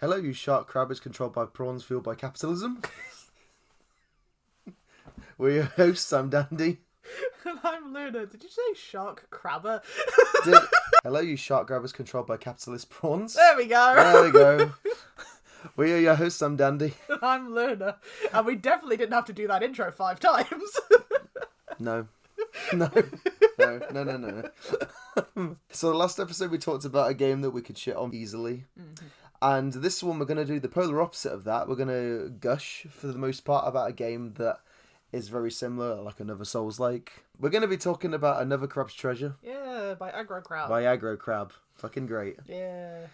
Hello, you shark crab is controlled by prawns fueled by capitalism. We're your hosts, I'm Dandy. And I'm Luna. Did you say shark crabber? Hello, you shark grabbers controlled by capitalist prawns. There we go. There we go. We are your hosts, I'm Dandy. And I'm Luna. And we definitely didn't have to do that intro 5 times. No. So the last episode we talked about a game that we could shit on easily. Mm-hmm. And this one we're going to do the polar opposite of that. We're going to gush, for the most part, about a game that is very similar, like another Souls-like. We're going to be talking about Another Crab's Treasure. Yeah, by Aggro Crab. By Aggro Crab. Fucking great. Yeah.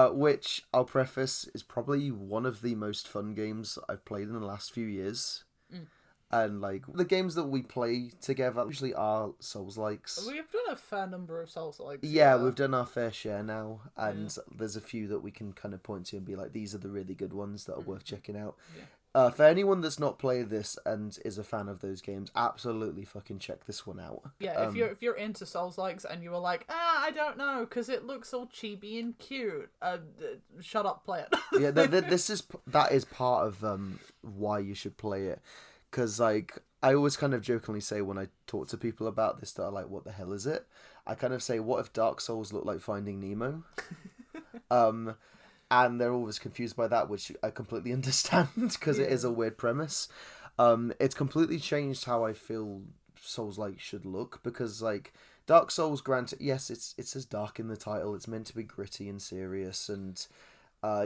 Which, I'll preface, is probably one of the most fun games I've played in the last few years. Mm. And, like, the games that we play together usually are Souls-likes. We've done a fair number of Souls-likes. Yeah, we've done our fair share now. And there's a few that we can kind of point to and be like, these are the really good ones that are worth checking out. Yeah. For anyone that's not played this and is a fan of those games, absolutely fucking check this one out. Yeah, if you're into Souls-likes and you were like, I don't know, because it looks all chibi and cute, shut up, play it. Yeah, that is part of why you should play it. Because, like, I always kind of jokingly say when I talk to people about this that are like, what the hell is it? I kind of say, what if Dark Souls looked like Finding Nemo? And they're always confused by that, which I completely understand, because it is a weird premise. It's completely changed how I feel Souls-like should look, because, like, Dark Souls, granted, yes, it says dark in the title, it's meant to be gritty and serious, and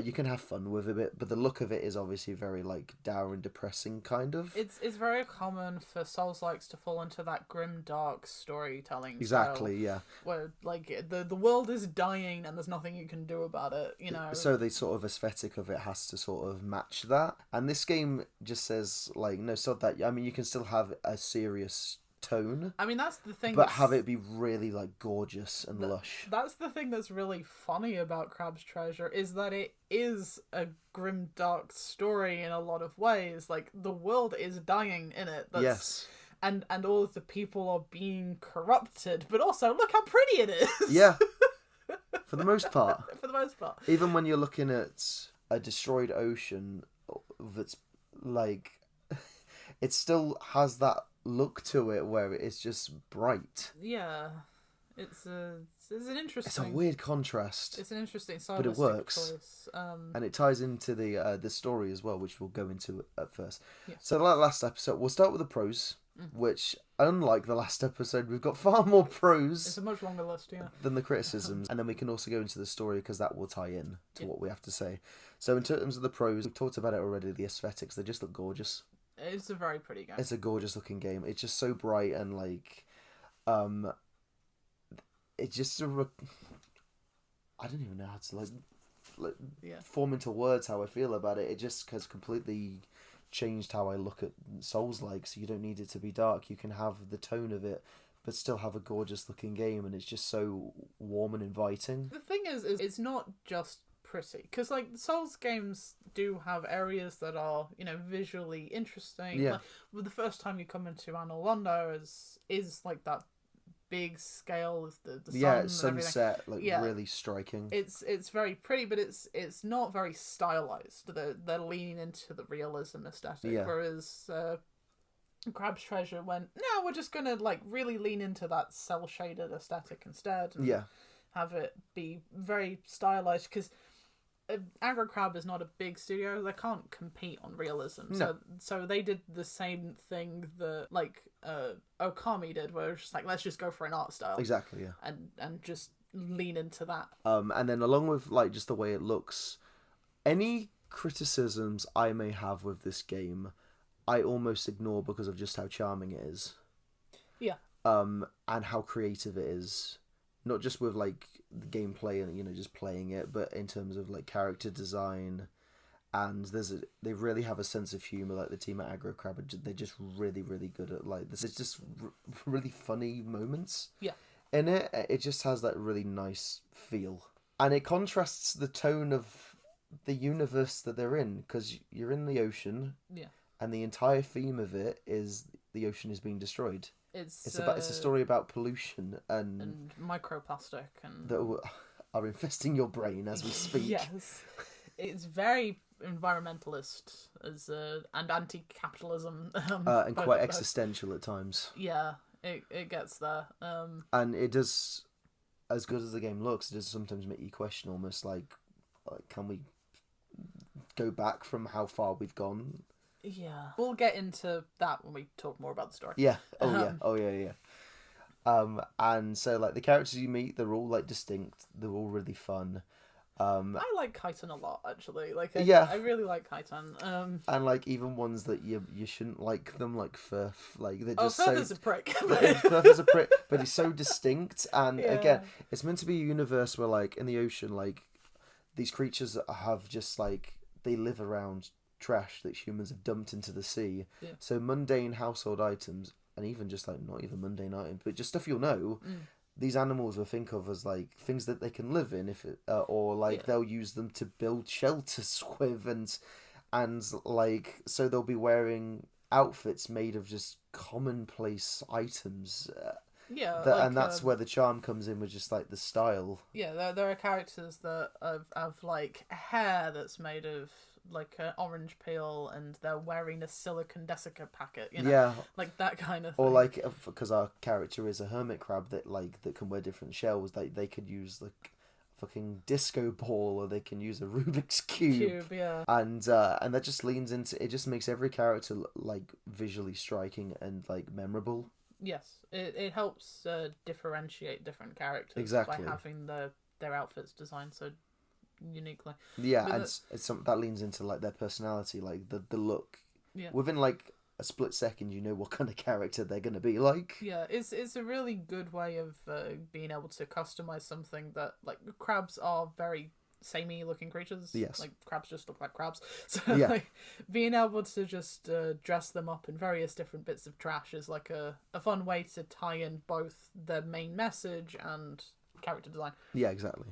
you can have fun with it, but the look of it is obviously very, like, dour and depressing, kind of. It's very common for Souls-likes to fall into that grim, dark storytelling Exactly, style, yeah. where, like, the world is dying and there's nothing you can do about it, you know? So the sort of aesthetic of it has to sort of match that. And this game just says, like, no, sod that. I mean, you can still have a serious tone. I mean, that's the thing. But have it be really, like, gorgeous and lush. That's the thing that's really funny about Crab's Treasure, is that it is a grim, dark story in a lot of ways. Like, the world is dying in it. Yes. And all of the people are being corrupted, but also, look how pretty it is! Yeah. For the most part. For the most part. Even when you're looking at a destroyed ocean that's, like, it still has that look to it where it's just bright. Yeah. It's an interesting... It's a weird contrast. It's an interesting stylistic but it works. choice. And it ties into the story as well, which we'll go into at first. Yeah. So the last episode, we'll start with the pros, which, unlike the last episode, we've got far more pros. It's a much longer list, yeah. Than the criticisms. And then we can also go into the story, because that will tie in to what we have to say. So in terms of the pros, we've talked about it already, the aesthetics, they just look gorgeous. It's a very pretty game. It's a gorgeous looking game. It's just so bright and, like, it just I don't even know how to form into words how I feel about it. It just has completely changed how I look at Souls-like. So you don't need it to be dark. You can have the tone of it, but still have a gorgeous looking game, and it's just so warm and inviting. The thing is it's not just pretty, because, like, Souls games do have areas that are, you know, visually interesting. Yeah. Like, well, the first time you come into Anor Londo is like that big scale of the sun sunset, and really striking. It's very pretty, but it's not very stylized. They're leaning into the realism aesthetic, whereas Crab's Treasure went, no, we're just gonna, like, really lean into that cel shaded aesthetic instead, and have it be very stylized, because Aggro Crab is not a big studio. They can't compete on realism. No. So they did the same thing that, like, Okami did, where it's just like, let's just go for an art style. Exactly, yeah. And just lean into that. And then along with, like, just the way it looks, any criticisms I may have with this game, I almost ignore because of just how charming it is. Yeah. And how creative it is. Not just with, like, the gameplay and, you know, just playing it, but in terms of, like, character design, and they really have a sense of humour. Like, the team at Aggro Crab, they're just really, really good at, like, this is just really funny moments. Yeah. In it, it just has that really nice feel, and it contrasts the tone of the universe that they're in, because you're in the ocean, and the entire theme of it is the ocean is being destroyed. It's a story about pollution and microplastic and that are infesting your brain as we speak. Yes. it's very environmentalist and anti-capitalism. And quite existential at times. Yeah, it gets there. And it does, as good as the game looks, it does sometimes make you question almost like can we go back from how far we've gone? Yeah, we'll get into that when we talk more about the story. Yeah. Oh yeah. And so like the characters you meet, they're all like distinct. They're all really fun. I like Kaitan a lot, actually. Like, I really like Kaitan. And like even ones that you shouldn't like them, like Firth, like they're just Firth is a prick. Firth is a prick, but he's so distinct. And again, it's meant to be a universe where like in the ocean, like these creatures have just like they live around trash that humans have dumped into the sea. Yeah. So mundane household items, and even just like not even mundane items, but just stuff you'll know. These animals will think of as like things that they can live in, or like they'll use them to build shelters with, and like so they'll be wearing outfits made of just commonplace items. And that's where the charm comes in with just like the style. Yeah, there are characters that have like hair that's made of like an orange peel, and they're wearing a silicon desiccant packet, like that kind of thing. Or like, because our character is a hermit crab that can wear different shells, they could use like a fucking disco ball, or they can use a Rubik's cube. And that just leans into, it just makes every character like visually striking and like memorable. Yes, it helps differentiate different characters by having their outfits designed so uniquely. That leans into like their personality, like the look. Within like a split second, you know what kind of character they're gonna be like. It's a really good way of being able to customize something that, like, crabs are very samey looking creatures. Like, crabs just look like crabs. So like being able to just dress them up in various different bits of trash is like a fun way to tie in both the main message and character design. Yeah, exactly.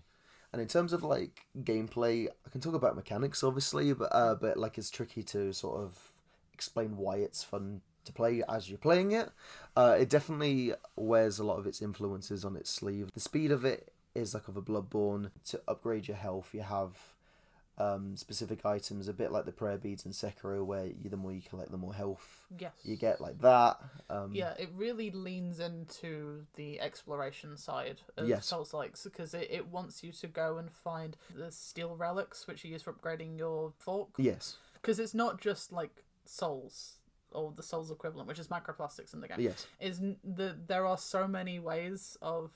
And in terms of like gameplay, I can talk about mechanics obviously, but like it's tricky to sort of explain why it's fun to play as you're playing it. It definitely wears a lot of its influences on its sleeve. The speed of it is like of a Bloodborne. To upgrade your health, you have specific items, a bit like the prayer beads in Sekiro, where the more you collect, the more health you get, like that. It really leans into the exploration side of Souls-likes, because it wants you to go and find the steel relics, which you use for upgrading your fork. Yes. Because it's not just like souls, or the souls equivalent, which is microplastics in the game. Yes. There are so many ways of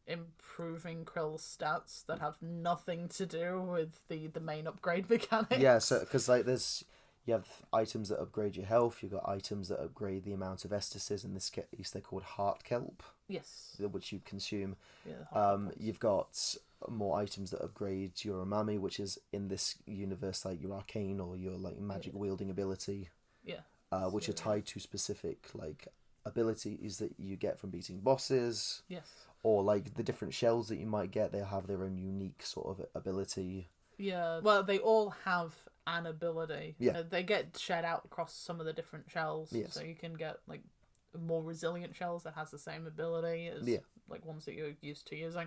improving Krill's stats that have nothing to do with the main upgrade mechanics. Yeah, so because like you have items that upgrade your health, you've got items that upgrade the amount of estasis. In this case, they're called heart kelp. Yes. Which you consume. Yeah. You've got more items that upgrade your umami, which is in this universe like your arcane or your like magic wielding ability. Yeah. Which are tied to specific like abilities that you get from beating bosses. Yes. Or like the different shells that you might get, they have their own unique sort of ability. Yeah, well, they all have an ability. Yeah. They get shared out across some of the different shells. Yes. So you can get like more resilient shells that has the same ability as like ones that you're used to using.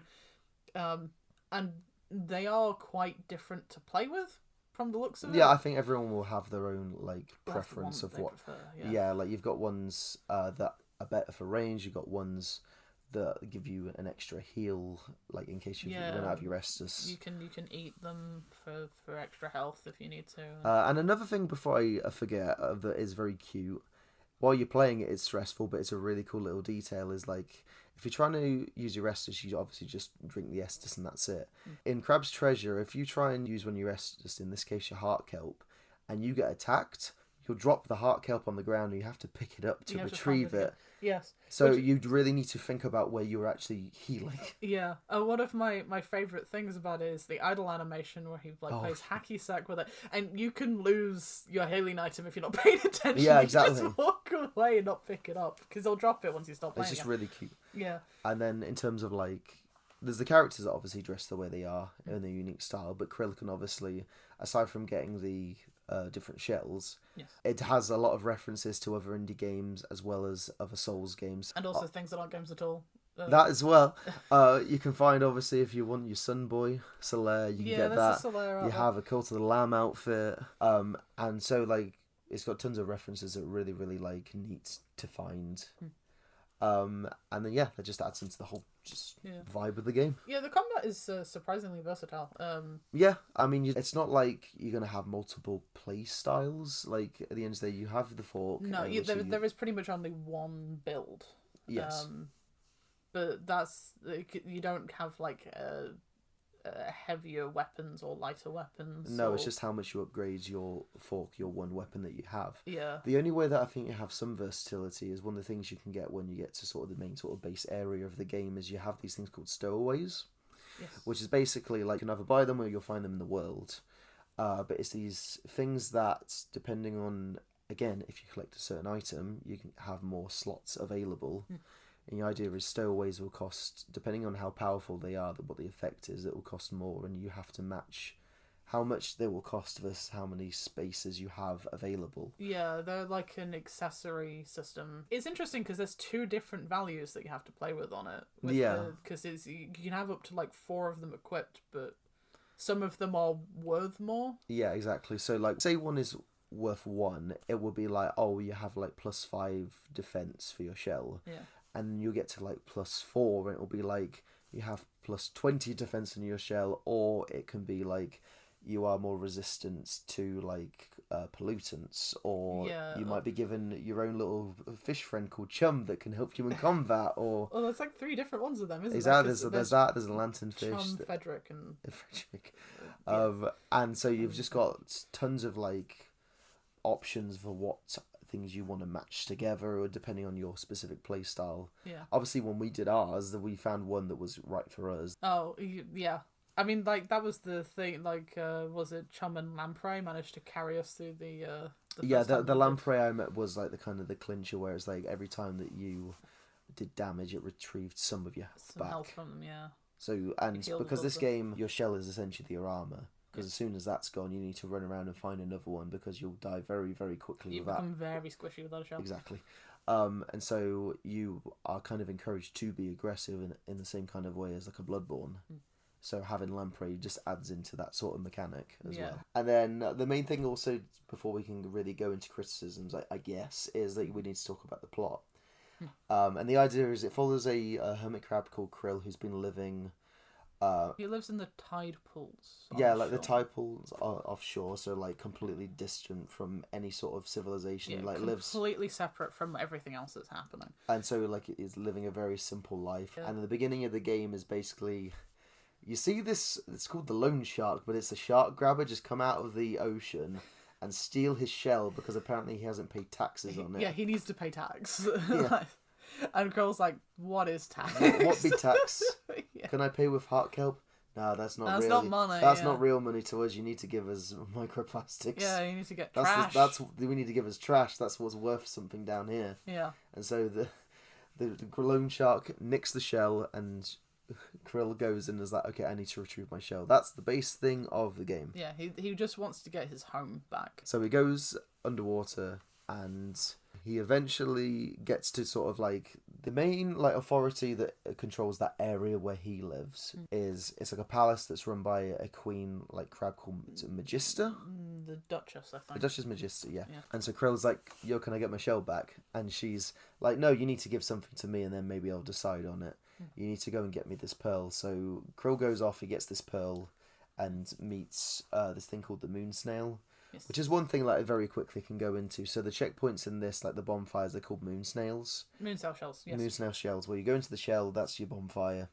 And they are quite different to play with from the looks of it. Yeah, I think everyone will have their own like preference of what. Prefer, like you've got ones that are better for range. You've got ones that give you an extra heal, like in case you run out of your Estus. You can eat them for extra health if you need to. And another thing before I forget that is very cute. While you're playing it, it's stressful, but it's a really cool little detail. Is like if you're trying to use your Estus, you obviously just drink the Estus and that's it. In Crab's Treasure, if you try and use one of your Estus, in this case your heart kelp, and you get attacked, you'll drop the heart kelp on the ground and you have to pick it up to retrieve it. Yes. So you'd really need to think about where you're actually healing. Yeah. One of my favourite things about it is the idle animation where he plays hacky sack with it. And you can lose your healing item if you're not paying attention. Yeah, exactly. You just walk away and not pick it up, because they'll drop it once you stop playing. It's just really cute. Yeah. And then in terms of like, there's the characters that obviously dress the way they are in their unique style, but Krill can obviously, aside from getting the different shells, it has a lot of references to other indie games as well as other Souls games. And also things that aren't games at all. That as well. You can find, obviously, if you want your Sunboy Solaire, you can get that. You have a Cult of the Lamb outfit. And so, like, it's got tons of references that are really, really, like, neat to find. And then, yeah, that just adds into the whole vibe of the game. Yeah, the combat is surprisingly versatile. Yeah, I mean, it's not like you're going to have multiple play styles. Like, at the end of the day, you have the fork. No, there is pretty much only one build. Yes. But that's... You don't have, like, heavier weapons or lighter weapons. No, it's just how much you upgrade your fork, your one weapon that you have. Yeah. The only way that I think you have some versatility is one of the things you can get when you get to sort of the main sort of base area of the game is you have these things called stowaways. Yes. Which is basically like you can either buy them or you'll find them in the world. But it's these things that, depending on, again, if you collect a certain item, you can have more slots available. And the idea is stowaways will cost, depending on how powerful they are, what the effect is, it will cost more, and you have to match how much they will cost versus how many spaces you have available. Yeah, they're like an accessory system. It's interesting because there's 2 different values that you have to play with on it. Because you can have up to like 4 of them equipped, but some of them are worth more. Yeah, exactly. So like, say one is worth 1, it will be like, oh, you have like +5 defense for your shell. Yeah. And you'll get to like +4, and it'll be like you have +20 defense in your shell, or it can be like you are more resistant to like pollutants, or you might be given your own little fish friend called Chum that can help you in combat, or there's like 3 different ones of them, isn't there? There's a lanternfish, Chum, Frederick, and Frederick. And so you've just got tons of like options for what things you want to match together, or depending on your specific play style. Yeah. Obviously, when we did ours, we found one that was right for us. Oh, yeah. I mean, like, that was the thing, like, was it Chum and Lamprey managed to carry us through the the Lamprey I met was, like, the kind of the clincher, where it's, like, every time that you did damage, it retrieved some of your back. Health from them, yeah. So, and because this game, your shell is essentially your armour. Because as soon as that's gone, you need to run around and find another one, because you'll die very, very quickly with that. You become very squishy without a shell. Exactly. And so you are kind of encouraged to be aggressive in the same kind of way as like a Bloodborne. So having Lamprey just adds into that sort of mechanic as well. And then the main thing also, before we can really go into criticisms, I guess, is that we need to talk about the plot. And the idea is it follows a hermit crab called Krill who's been living... he lives in the tide pools. Yeah, like the tide pools are offshore, so like completely distant from any sort of civilization. Yeah, like completely separate from everything else that's happening. And so like is living a very simple life. Yeah. And in the beginning of the game is basically, you see this. It's called the loan shark, but it's a shark grabber just come out of the ocean and steal his shell because apparently he hasn't paid taxes on it. Yeah, he needs to pay tax. Yeah. And Girl's like, what is tax? What be tax? Yeah. Can I pay with heart kelp? No, that's not not money. That's not real money to us. You need to give us microplastics. Yeah, you need to get trash. We need to give us trash. That's what's worth something down here. Yeah. And so the loan shark nicks the shell, and Krill goes in and is like, okay, I need to retrieve my shell. That's the base thing of the game. Yeah, he just wants to get his home back. So he goes underwater, and he eventually gets to sort of like the main like authority that controls that area where he lives. It's like a palace that's run by a queen like crab called Magister. The Duchess, I think. The Duchess Magister, yeah. And so Krill's like, yo, can I get my shell back? And she's like, no, you need to give something to me and then maybe I'll decide on it. You need to go and get me this pearl. So Krill goes off, he gets this pearl and meets this thing called the moon snail. Yes. Which is one thing like I very quickly can go into. So the checkpoints in this, like the bonfires, they're called moon snails. Moon snail shells, yes. Moon snail shells, where you go into the shell, that's your bonfire.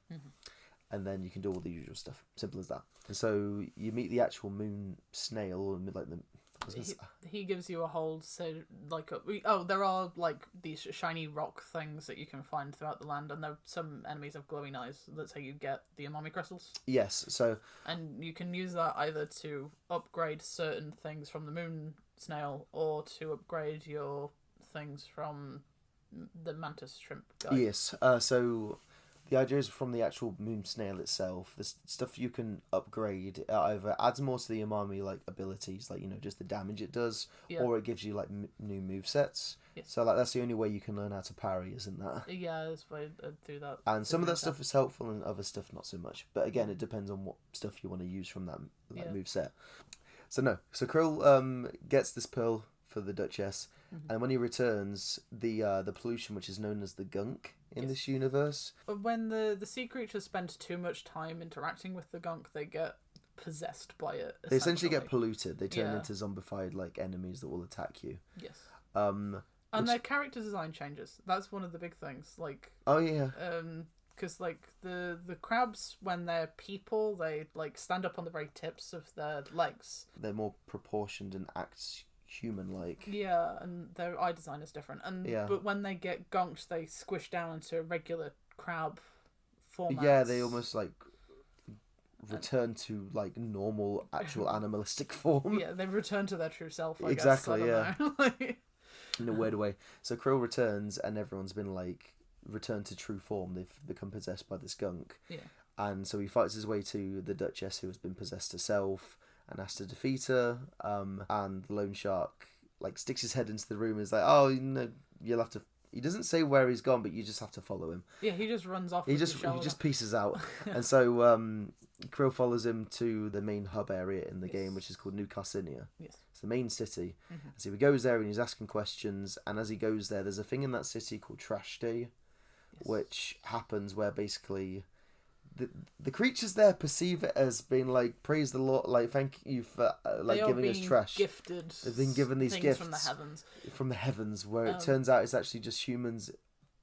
And then you can do all the usual stuff. Simple as that. And so you meet the actual moon snail, like the... He gives you a hold, so like there are like these shiny rock things that you can find throughout the land, and there some enemies have glowing eyes. That's how you get the umami crystals. Yes, so and you can use that either to upgrade certain things from the moon snail or to upgrade your things from the mantis shrimp guy. Yes, so the idea is from the actual moon snail itself, the stuff you can upgrade either adds more to the umami like abilities, like just the damage it does, or it gives you like new movesets. So like that's the only way you can learn how to parry, isn't that? Yeah, that's why I do that. And some of that stuff is helpful, and other stuff not so much. But again, it depends on what stuff you want to use from that moveset. So Krill gets this pearl for the Duchess, and when he returns, the pollution, which is known as the gunk in this universe. When the sea creatures spend too much time interacting with the gunk, they get possessed by it. They essentially get polluted. They turn into zombified like enemies that will attack you. Yes. And their character design changes. That's one of the big things. Like, oh yeah. Because like the crabs, when they're people, they like stand up on the very tips of their legs. They're more proportioned and act human-like. Yeah, and their eye design is different. And but when they get gunked, they squish down into a regular crab format. Yeah, they almost like return to like normal, actual animalistic form. Yeah, they return to their true self. I exactly. Guess. I don't know. In a weird way. So Krill returns, and everyone's been like returned to true form. They've become possessed by this gunk. Yeah. And so he fights his way to the Duchess, who has been possessed herself, and has to defeat her. And the loan shark like sticks his head into the room and is like, "Oh, you'll have to." He doesn't say where he's gone, but you just have to follow him. Yeah, he just runs off. He just pieces out, and so Krill follows him to the main hub area in the game, which is called New Carcinia. Yes. It's the main city. And so he goes there and he's asking questions, and as he goes there, there's a thing in that city called Trash Day, which happens where basically the creatures there perceive it as being like, praise the Lord, like thank you for like giving us trash. Gifted. They've been given these gifts from the heavens, where it turns out it's actually just humans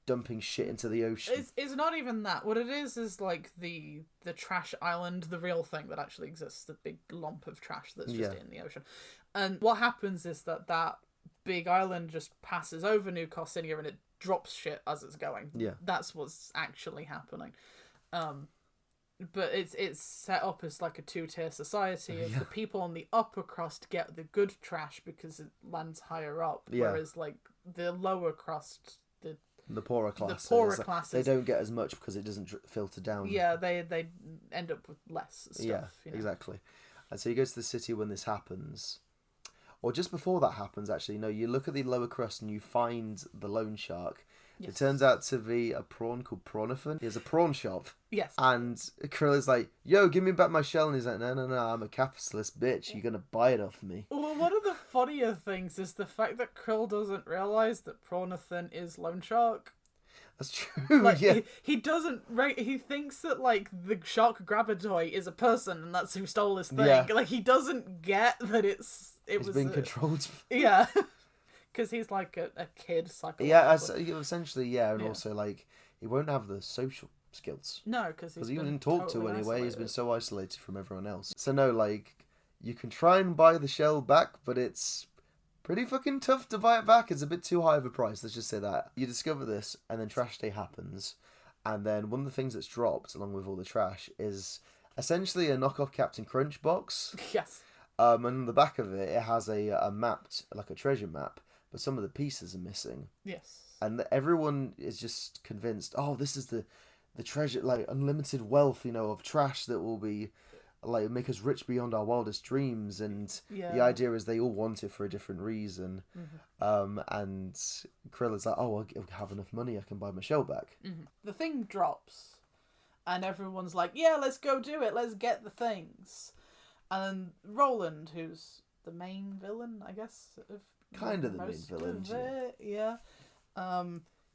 dumping shit into the ocean. It's not even that. What it is like the trash island, the real thing that actually exists, the big lump of trash that's just in the ocean. And what happens is that big island just passes over New Carcinia and it drops shit as it's going. Yeah. That's what's actually happening. But it's set up as like a 2-tier society of the people on the upper crust get the good trash because it lands higher up, whereas like the lower crust, the poorer classes, they don't get as much because it doesn't filter down. Yeah, they end up with less stuff. Yeah, exactly. And so you go to the city when this happens, or just before that happens. Actually, no, you look at the lower crust and you find the loan shark. Yes. It turns out to be a prawn called Prawnathan. He has a prawn shop. Yes. And Krill is like, "Yo, give me back my shell." And he's like, No, I'm a capitalist bitch. You're going to buy it off me. Well, one of the funnier things is the fact that Krill doesn't realise that Prawnathan is loan shark. That's true, like, yeah. He doesn't... He thinks that, like, the shark grabber toy is a person and that's who stole his thing. Yeah. Like, he doesn't get that it's being controlled. Yeah. Because he's like a kid psychologically. Yeah, essentially, yeah. And also, like, he won't have the social skills. No, because he didn't talk totally to anyway. Isolated. He's been so isolated from everyone else. So, no, like, you can try and buy the shell back, but it's pretty fucking tough to buy it back. It's a bit too high of a price, let's just say that. You discover this, and then Trash Day happens. And then one of the things that's dropped, along with all the trash, is essentially a knockoff Captain Crunch box. Yes. And on the back of it, it has a mapped, like a treasure map. But some of the pieces are missing. Yes. And everyone is just convinced, oh, this is the treasure, like unlimited wealth, of trash that will be, like, make us rich beyond our wildest dreams. And the idea is they all want it for a different reason. Mm-hmm. And Krill is like, oh, I'll have enough money, I can buy my shell back. Mm-hmm. The thing drops, and everyone's like, yeah, let's go do it, let's get the things. And Roland, who's the main villain, I guess, kind of the main villain. Yeah.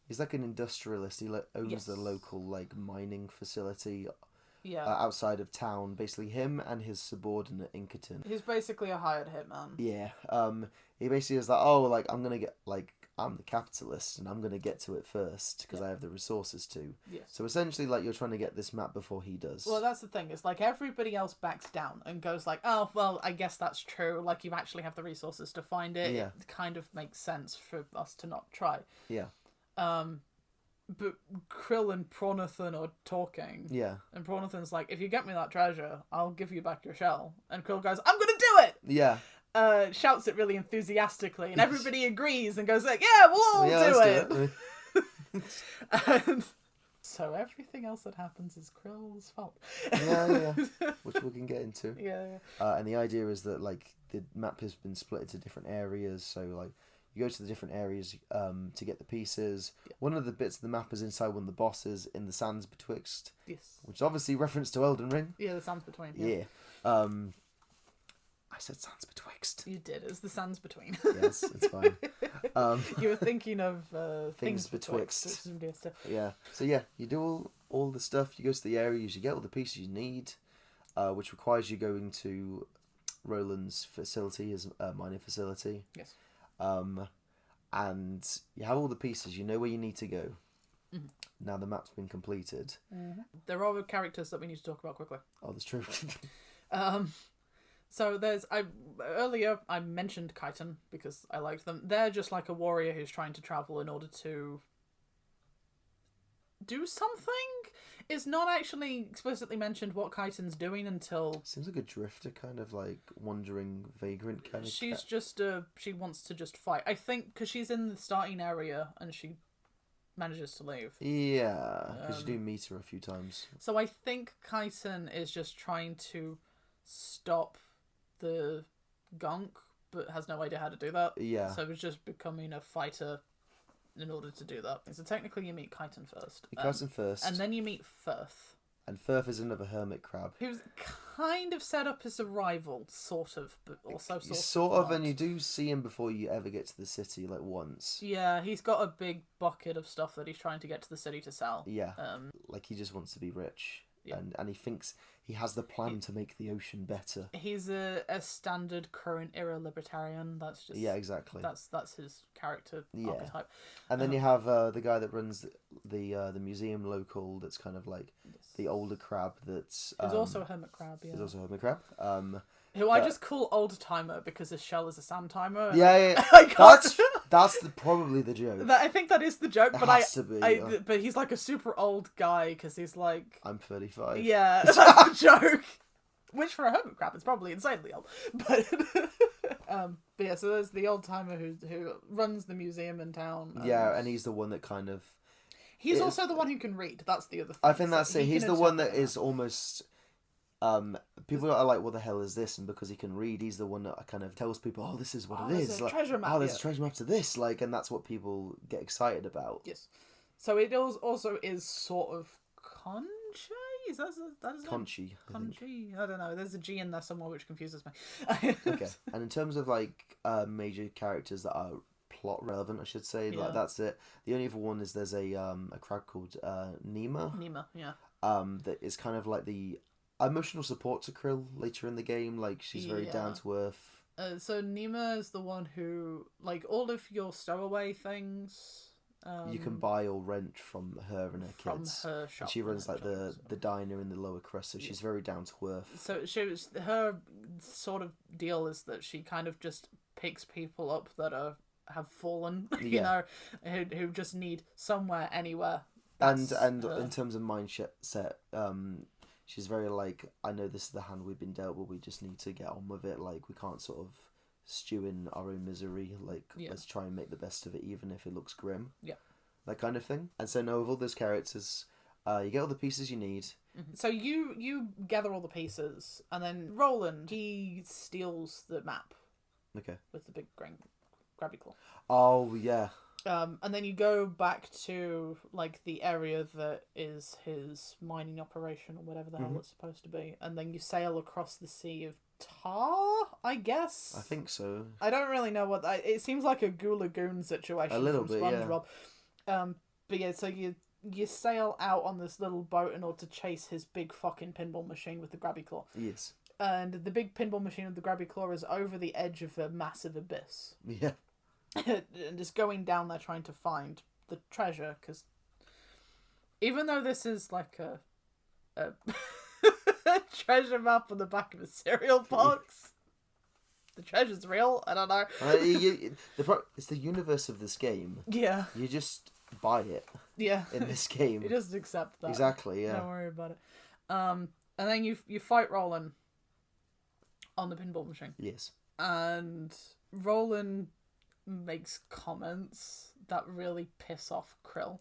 He's like an industrialist. He owns the local like mining facility outside of town. Basically, him and his subordinate Inkerton. He's basically a hired hitman. Yeah. He basically is like, oh, like I'm the capitalist and I'm gonna get to it first because I have the resources to. Yes. So essentially, like, you're trying to get this map before he does. Well, that's the thing. It's like everybody else backs down and goes like, oh, well, I guess that's true. Like, you actually have the resources to find it. Yeah. It kind of makes sense for us to not try. Yeah. But Krill and Prawnathan are talking. Yeah. And Prawnathan's like, if you get me that treasure, I'll give you back your shell. And Krill goes, I'm gonna do it! Yeah. Shouts it really enthusiastically, and everybody agrees and goes like, yeah, we'll all do it. And So everything else that happens is Krill's fault. Yeah, which we can get into. Yeah. And the idea is that like the map has been split into different areas, so like you go to the different areas to get the pieces. Yeah. One of the bits of the map is inside one of the bosses in the Sands Betwixt. Yes. Which is obviously reference to Elden Ring. Yeah, the Sands Between. Yeah. I said Sands Betwixt. You did. It's the Sands Between. Yes, it's fine. You were thinking of Things Betwixt. Betwixt. Yeah. So yeah, you do all the stuff. You go to the areas. You get all the pieces you need, which requires you going to Roland's facility, his mining facility. Yes. And you have all the pieces. You know where you need to go. Mm-hmm. Now the map's been completed. Mm-hmm. There are characters that we need to talk about quickly. Oh, that's true. So earlier I mentioned Chiton because I liked them. They're just like a warrior who's trying to travel in order to do something. It's not actually explicitly mentioned what Chiton's doing until... Seems like a drifter, kind of like wandering vagrant kind of... She's just she wants to just fight. I think because she's in the starting area and she manages to leave. Yeah, because you do meet her a few times. So I think Chiton is just trying to stop the gunk, but has no idea how to do that. Yeah. So it's just becoming a fighter in order to do that. So technically you meet Chiton first. Chiton first. And then you meet Firth. And Firth is another hermit crab. Who's kind of set up as a rival, sort of, but also sort of, and you do see him before you ever get to the city, like once. Yeah, he's got a big bucket of stuff that he's trying to get to the city to sell. Yeah. Like he just wants to be rich. Yeah. And he thinks he has the plan to make the ocean better. He's a standard current era libertarian. That's just exactly. That's his character archetype. And then you have the guy that runs the museum local. That's kind of like the older crab. That's who's also a hermit crab. Yeah. He's also a hermit crab. Who I just call old timer because his shell is a sand timer. Yeah. That's probably the joke. I think that is the joke, It but has to be. But he's like a super old guy because he's like... I'm 35. Yeah, that's the joke. Which for a hermit crab is probably insanely old. But yeah, so there's the old timer who runs the museum in town. Yeah, and he's the one that kind of... He's also the one who can read. That's the other thing. I think that's it. He's the one that is almost... people are like, what the hell is this? And because he can read, he's the one that kind of tells people, oh, this is what it is. There's a treasure map. Oh, there's a treasure map to this. Like, and that's what people get excited about. Yes. So it also is sort of Conche? Is that Conchi? Conchi? I don't know. There's a G in there somewhere which confuses me. Okay. And in terms of like major characters that are plot relevant, I should say, like that's it. The only other one is there's a crab called Nima. Nima, yeah. That is kind of like the emotional support to Krill later in the game. Like she's very down to earth. So Nima is the one who, like, all of your stowaway things. You can buy or rent from her and her kids. From her shop. And she runs like the diner in the lower crust, so she's very down to earth. So her sort of deal is that she kind of just picks people up that have fallen, you know, who just need somewhere, anywhere. And in terms of mindset, she's very like, I know this is the hand we've been dealt, but we just need to get on with it. Like we can't sort of stew in our own misery. Like let's try and make the best of it, even if it looks grim. Yeah, that kind of thing. And so now with all those characters, you get all the pieces you need. Mm-hmm. So you gather all the pieces, and then Roland, he steals the map. Okay. With the big grabby claw. Oh yeah. And then you go back to like the area that is his mining operation or whatever the hell it's supposed to be, and then you sail across the Sea of Tar, I guess. I think so. I don't really know what it seems like a Goo Lagoon situation. A little from bit, SpongeBob. Yeah. But yeah, so you sail out on this little boat in order to chase his big fucking pinball machine with the grabby claw. Yes. And the big pinball machine with the grabby claw is over the edge of a massive abyss. Yeah. And just going down there trying to find the treasure, because even though this is like a treasure map on the back of a cereal box, the treasure's real. I don't know. It's the universe of this game. Yeah. You just buy it. Yeah. In this game. You just accept that. Exactly, yeah. Don't worry about it. And then you fight Roland on the pinball machine. Yes. And Roland makes comments that really piss off Krill.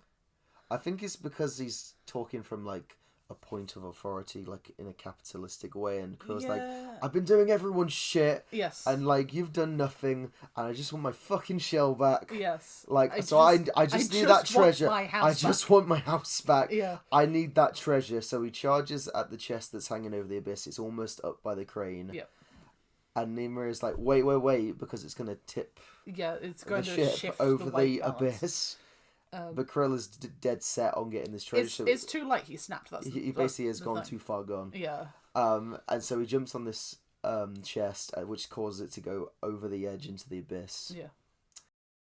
I think it's because he's talking from like a point of authority, like in a capitalistic way, and Krill's like, I've been doing everyone's shit, yes, and like you've done nothing, and I just want my fucking shell back. Yes, like I just need that treasure. I just want my house back. Yeah, I need that treasure. So he charges at the chest that's hanging over the abyss. It's almost up by the crane. Yep. And Nimue is like, wait, because it's gonna tip. Yeah, it's going the to ship shift over the abyss. But Krill is dead set on getting this treasure. It's too late. He snapped. He basically has gone too far gone. Yeah. And so he jumps on this chest, which causes it to go over the edge into the abyss. Yeah.